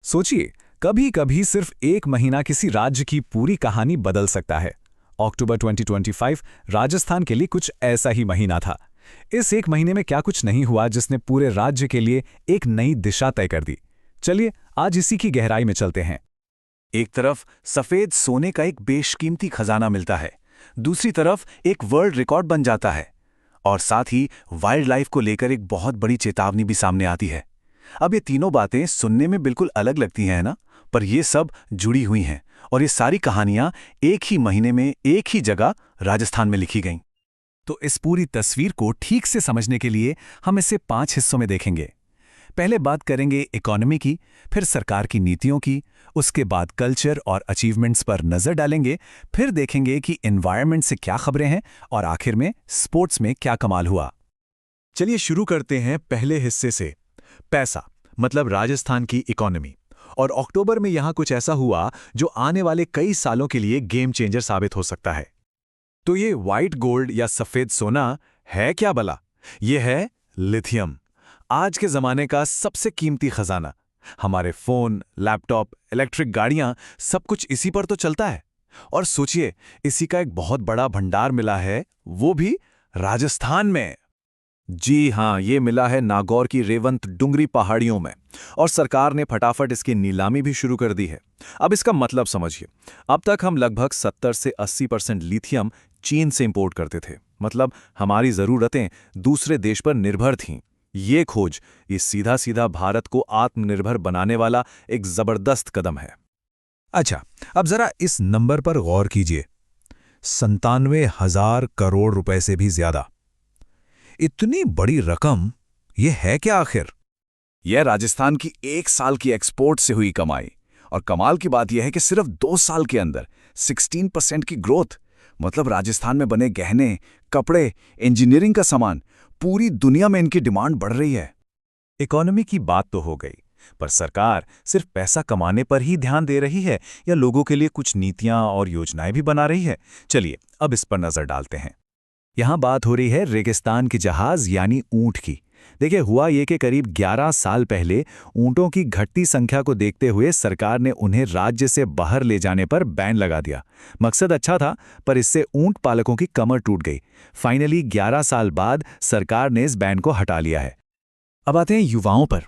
सोचिए, कभी कभी सिर्फ एक महीना किसी राज्य की पूरी कहानी बदल सकता है। अक्टूबर 2025 राजस्थान के लिए कुछ ऐसा ही महीना था। इस एक महीने में क्या कुछ नहीं हुआ जिसने पूरे राज्य के लिए एक नई दिशा तय कर दी। चलिए आज इसी की गहराई में चलते हैं। एक तरफ सफेद सोने का एक बेशकीमती खजाना मिलता है, दूसरी तरफ एक वर्ल्ड रिकॉर्ड बन जाता है और साथ ही वाइल्ड लाइफ को लेकर एक बहुत बड़ी चेतावनी भी सामने आती है। अब ये तीनों बातें सुनने में बिल्कुल अलग लगती हैं ना, पर ये सब जुड़ी हुई हैं और ये सारी कहानियां एक ही महीने में एक ही जगह राजस्थान में लिखी गईं। तो इस पूरी तस्वीर को ठीक से समझने के लिए हम इसे 5 हिस्सों में देखेंगे। पहले बात करेंगे इकोनॉमी की, फिर सरकार की नीतियों की, उसके बाद कल्चर और अचीवमेंट्स पर नजर डालेंगे, फिर देखेंगे कि एनवायरनमेंट से क्या खबरें हैं और आखिर में स्पोर्ट्स में क्या कमाल हुआ। चलिए शुरू करते हैं पहले हिस्से से। पैसा मतलब राजस्थान की इकोनॉमी। और अक्टूबर में यहां कुछ ऐसा हुआ जो आने वाले कई सालों के लिए गेम चेंजर साबित हो सकता है। तो ये व्हाइट गोल्ड या सफेद सोना है क्या भला? ये है लिथियम, आज के जमाने का सबसे कीमती खजाना। हमारे फोन, लैपटॉप, इलेक्ट्रिक गाड़ियां, सब कुछ इसी पर तो चलता है। और सोचिए, इसी का एक बहुत बड़ा भंडार मिला है, वो भी राजस्थान में। जी हाँ, ये मिला है नागौर की रेवंत डुंगरी पहाड़ियों में और सरकार ने फटाफट इसकी नीलामी भी शुरू कर दी है। अब इसका मतलब समझिए, अब तक हम लगभग 70 से 80% लिथियम चीन से इंपोर्ट करते थे। मतलब हमारी ज़रूरतें दूसरे देश पर निर्भर थीं। ये खोज, ये सीधा सीधा भारत को आत्मनिर्भर बनाने वाला एक ज़बरदस्त कदम है। अच्छा, अब जरा इस नंबर पर गौर कीजिए। 97,000 करोड़ रुपए से भी ज्यादा। इतनी बड़ी रकम, ये है क्या आखिर? यह राजस्थान की एक साल की एक्सपोर्ट से हुई कमाई। और कमाल की बात यह है कि सिर्फ 2 साल के अंदर 16% की ग्रोथ। मतलब राजस्थान में बने गहने, कपड़े, इंजीनियरिंग का सामान, पूरी दुनिया में इनकी डिमांड बढ़ रही है। इकोनॉमी की बात तो हो गई, पर सरकार सिर्फ पैसा कमाने पर ही ध्यान दे रही है या लोगों के लिए कुछ नीतियां और योजनाएं भी बना रही है? चलिए अब इस पर नजर डालते हैं। यहां बात हो रही है रेगिस्तान के जहाज यानी ऊंट की। देखिए, हुआ ये कि करीब 11 साल पहले ऊंटों की घटती संख्या को देखते हुए सरकार ने उन्हें राज्य से बाहर ले जाने पर बैन लगा दिया। मकसद अच्छा था, पर इससे ऊंट पालकों की कमर टूट गई। फाइनली 11 साल बाद सरकार ने इस बैन को हटा लिया है। अब आते हैं युवाओं पर।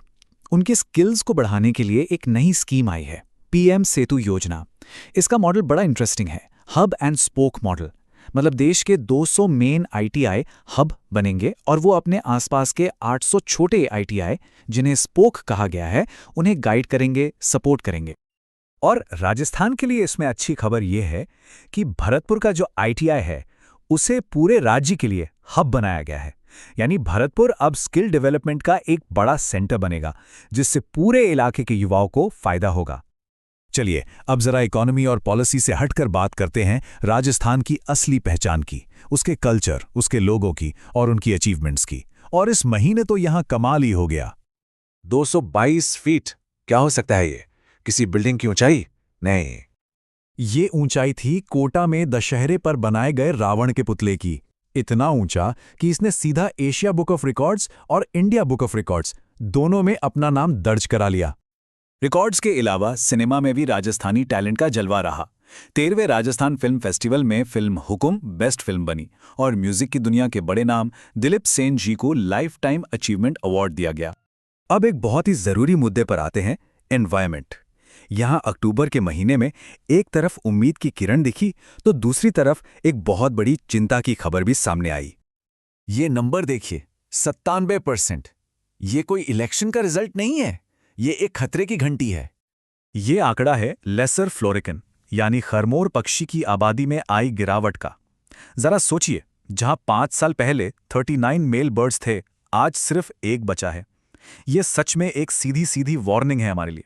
उनके स्किल्स को बढ़ाने के लिए एक नई स्कीम आई है, पीएम सेतु योजना। इसका मॉडल बड़ा इंटरेस्टिंग है, हब एंड स्पोक मॉडल। मतलब देश के 200 मेन आईटीआई हब बनेंगे और वो अपने आसपास के 800 छोटे आईटीआई, जिन्हें स्पोक कहा गया है, उन्हें गाइड करेंगे, सपोर्ट करेंगे। और राजस्थान के लिए इसमें अच्छी खबर यह है कि भरतपुर का जो आईटीआई है, उसे पूरे राज्य के लिए हब बनाया गया है। यानी भरतपुर अब स्किल डेवलपमेंट का एक बड़ा सेंटर बनेगा, जिससे पूरे इलाके के युवाओं को फायदा होगा। चलिए अब जरा इकोनॉमी और पॉलिसी से हटकर बात करते हैं राजस्थान की असली पहचान की, उसके कल्चर, उसके लोगों की और उनकी अचीवमेंट्स की। और इस महीने तो यहां कमाल ही हो गया। 222 फीट, क्या हो सकता है ये? किसी बिल्डिंग की ऊंचाई? नहीं, ये ऊंचाई थी कोटा में दशहरे पर बनाए गए रावण के पुतले की। इतना ऊंचा कि इसने सीधा एशिया बुक ऑफ रिकॉर्ड्स और इंडिया बुक ऑफ रिकॉर्ड्स दोनों में अपना नाम दर्ज करा लिया। रिकॉर्ड्स के अलावा सिनेमा में भी राजस्थानी टैलेंट का जलवा रहा। 13वें राजस्थान फिल्म फेस्टिवल में फिल्म हुकुम बेस्ट फिल्म बनी और म्यूजिक की दुनिया के बड़े नाम दिलीप सेन जी को लाइफ टाइम अचीवमेंट अवार्ड दिया गया। अब एक बहुत ही जरूरी मुद्दे पर आते हैं, एनवायरमेंट। यहां अक्टूबर के महीने में एक तरफ उम्मीद की किरण दिखी तो दूसरी तरफ एक बहुत बड़ी चिंता की खबर भी सामने आई। ये नंबर देखिए, 97%। ये कोई इलेक्शन का रिजल्ट नहीं है, ये एक खतरे की घंटी है। ये आंकड़ा है लेसर फ्लोरिकन यानी खरमोर पक्षी की आबादी में आई गिरावट का। जरा सोचिए, जहां 5 साल पहले 39 मेल बर्ड्स थे, आज सिर्फ एक बचा है। ये सच में एक सीधी सीधी वार्निंग है हमारे लिए।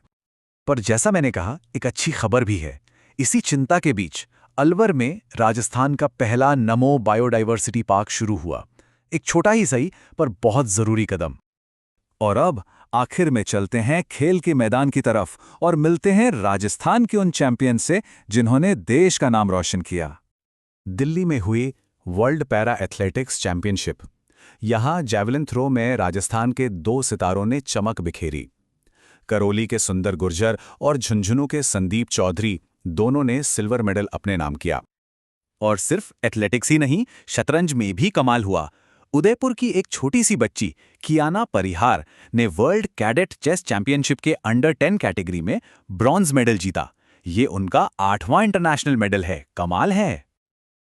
पर जैसा मैंने कहा, एक अच्छी खबर भी है। इसी चिंता के बीच अलवर में राजस्थान का पहला नमो बायोडाइवर्सिटी पार्क शुरू हुआ। एक छोटा ही सही पर बहुत जरूरी कदम। और अब आखिर में चलते हैं खेल के मैदान की तरफ और मिलते हैं राजस्थान के उन चैंपियन से जिन्होंने देश का नाम रोशन किया। दिल्ली में हुई वर्ल्ड पैरा एथलेटिक्स चैंपियनशिप। यहां जैवलिन थ्रो में राजस्थान के 2 सितारों ने चमक बिखेरी। करौली के सुंदर गुर्जर और झुंझुनू के संदीप चौधरी दोनों ने सिल्वर मेडल अपने नाम किया। और सिर्फ एथलेटिक्स ही नहीं, शतरंज में भी कमाल हुआ। उदयपुर की एक छोटी सी बच्ची कियाना परिहार ने वर्ल्ड कैडेट चेस चैंपियनशिप के अंडर 10 कैटेगरी में ब्रॉन्ज मेडल जीता। ये उनका 8वां इंटरनेशनल मेडल है। कमाल है।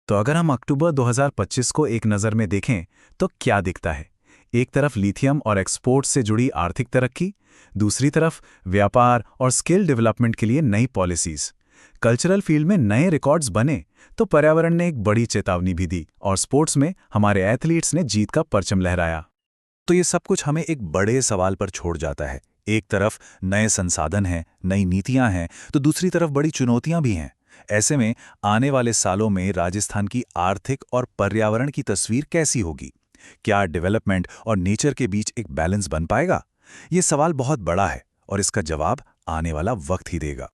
तो अगर हम अक्टूबर 2025 को एक नज़र में देखें तो क्या दिखता है? एक तरफ लिथियम और एक्सपोर्ट से जुड़ी आर्थिक तरक्की, दूसरी तरफ व्यापार और स्किल डेवलपमेंट के लिए नई पॉलिसीज। कल्चरल फील्ड में नए रिकॉर्ड्स बने तो पर्यावरण ने एक बड़ी चेतावनी भी दी और स्पोर्ट्स में हमारे एथलीट्स ने जीत का परचम लहराया। तो ये सब कुछ हमें एक बड़े सवाल पर छोड़ जाता है। एक तरफ नए संसाधन हैं, नई नीतियां हैं, तो दूसरी तरफ बड़ी चुनौतियां भी हैं। ऐसे में आने वाले सालों में राजस्थान की आर्थिक और पर्यावरण की तस्वीर कैसी होगी? क्या डेवलपमेंट और नेचर के बीच एक बैलेंस बन पाएगा? ये सवाल बहुत बड़ा है और इसका जवाब आने वाला वक्त ही देगा।